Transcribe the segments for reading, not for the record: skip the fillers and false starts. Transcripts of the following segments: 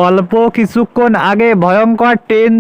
অল্প কিছুক্ষণ আগে ভয়ঙ্কর ট্রেন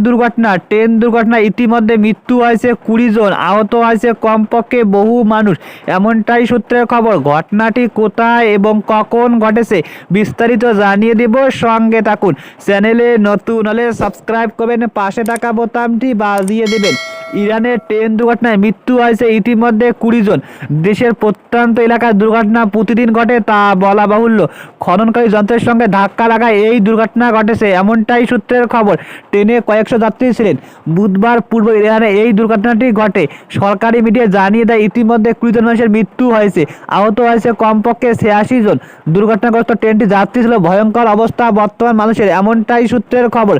দুর্ঘটনা ইতিমধ্যে মৃত্যু হয়েছে 20 জন, আহত হয়েছে কমপক্ষে বহু মানুষ, এমনটাই সূত্রের খবর। ঘটনাটি কোথায় এবং কখন ঘটেছে বিস্তারিত জানিয়ে দেব, সঙ্গে থাকুন। চ্যানেলে নতুন হলে সাবস্ক্রাইব করবেন, পাশে থাকা বোতামটি বাজিয়ে দেবেন। ইরানের ট্রেন দুর্ঘটনায় মৃত্যু হয়েছে ইতিমধ্যে 20 জন। দেশের প্রত্যন্ত এলাকায় দুর্ঘটনা প্রতিদিন ঘটে তা বলা বাহুল্য। খননকারী যন্ত্রের সঙ্গে ধাক্কা লাগায় এই দুর্ঘটনা ঘটেছে, এমনটাই সূত্রের খবর। ট্রেনে কয়েকশো যাত্রী ছিলেন। বুধবার পূর্ব ইরানে এই দুর্ঘটনাটি ঘটে। সরকারি মিডিয়া জানিয়ে দেয় ইতিমধ্যে 20 জন মানুষের মৃত্যু হয়েছে, আহত হয়েছে কমপক্ষে 86 জন। দুর্ঘটনাগ্রস্ত ট্রেনটি যাত্রী ছিল ভয়ঙ্কর অবস্থা বর্তমান মানুষের, এমনটাই সূত্রের খবর।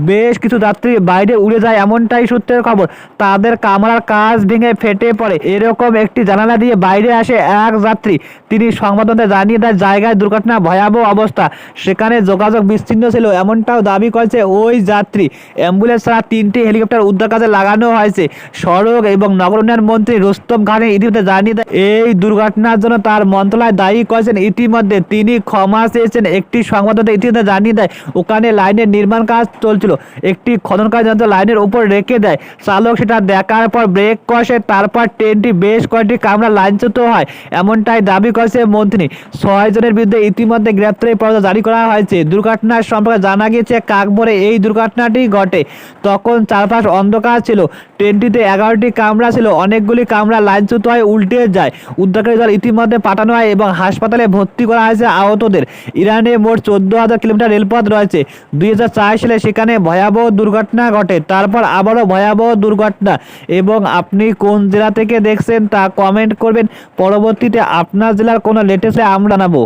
বেশ কিছু যাত্রী বাইরে উড়ে যায়, এমনটাই সূত্রের খবর। তাদের কামরার কাঁচ ভেঙে ফেটে পড়ে। এরকম একটি জানালা দিয়ে বাইরে আসে এক যাত্রী। তিনি সংবাদদাতাদের জানিয়ে দেয় জায়গায় দুর্ঘটনা ভয়াবহ অবস্থা, সেখানে যোগাযোগ বিচ্ছিন্ন ছিল, এমনটাও দাবি করেছে ওই যাত্রী। অ্যাম্বুলেন্স ছাড়া 3টি হেলিকপ্টার উদ্ধার কাজে লাগানো হয়েছে। সড়ক এবং নগর উন্নয়ন মন্ত্রী রুস্তম খানের ইতিমধ্যে জানিয়ে দেয় এই দুর্ঘটনার জন্য তার মন্ত্রণালয় দায়ী করেছেন। ইতিমধ্যে তিনি ক্ষমা চেয়েছেন। একটি সংবাদদাতা ইতিমধ্যে জানিয়ে দেয় ওখানে লাইনের নির্মাণ কাজ চলছিল। একটি খননকারী যন্ত্র লাইনের উপর রেখে দেয়। চালক সেটা দেখার পর ব্রেক কষে, তারপর ট্রেনটি বেশ কয়েকটি কামরা লাইনচ্যুত হয়, এমনটাই দাবি করেছে মন্ত্রী। 6 জনের বিরুদ্ধে ইতিমধ্যে গ্রেপ্তারি পরোয়ানা জারি করা হয়েছে। দুর্ঘটনার সম্পর্কে জানা গিয়েছে কাকভোরে এই দুর্ঘটনাটি ঘটে। তখন চারপাশ অন্ধকার ছিল। ট্রেনটিতে 11টি কামরা ছিল, অনেকগুলি কামরা লাইনচ্যুত হয়ে উল্টে যায়। উদ্ধারকারী দল ইতিমধ্যে পাঠানো হয় এবং হাসপাতালে ভর্তি করা হয়েছে আহতদের। ইরানে মোট 14,000 কিলোমিটার রেলপথ রয়েছে। 2004 সালে সেখানে ভয়াবহ দুর্ঘটনা ঘটে, তারপর আবারও ভয়াবহ দুর্ঘটনা। এবং আপনি কোন জেলা থেকে দেখছেন তা কমেন্ট করবেন। পরবর্তীতে আপনার জেলার কোনো লেটেস্টে আমরা জানাবো।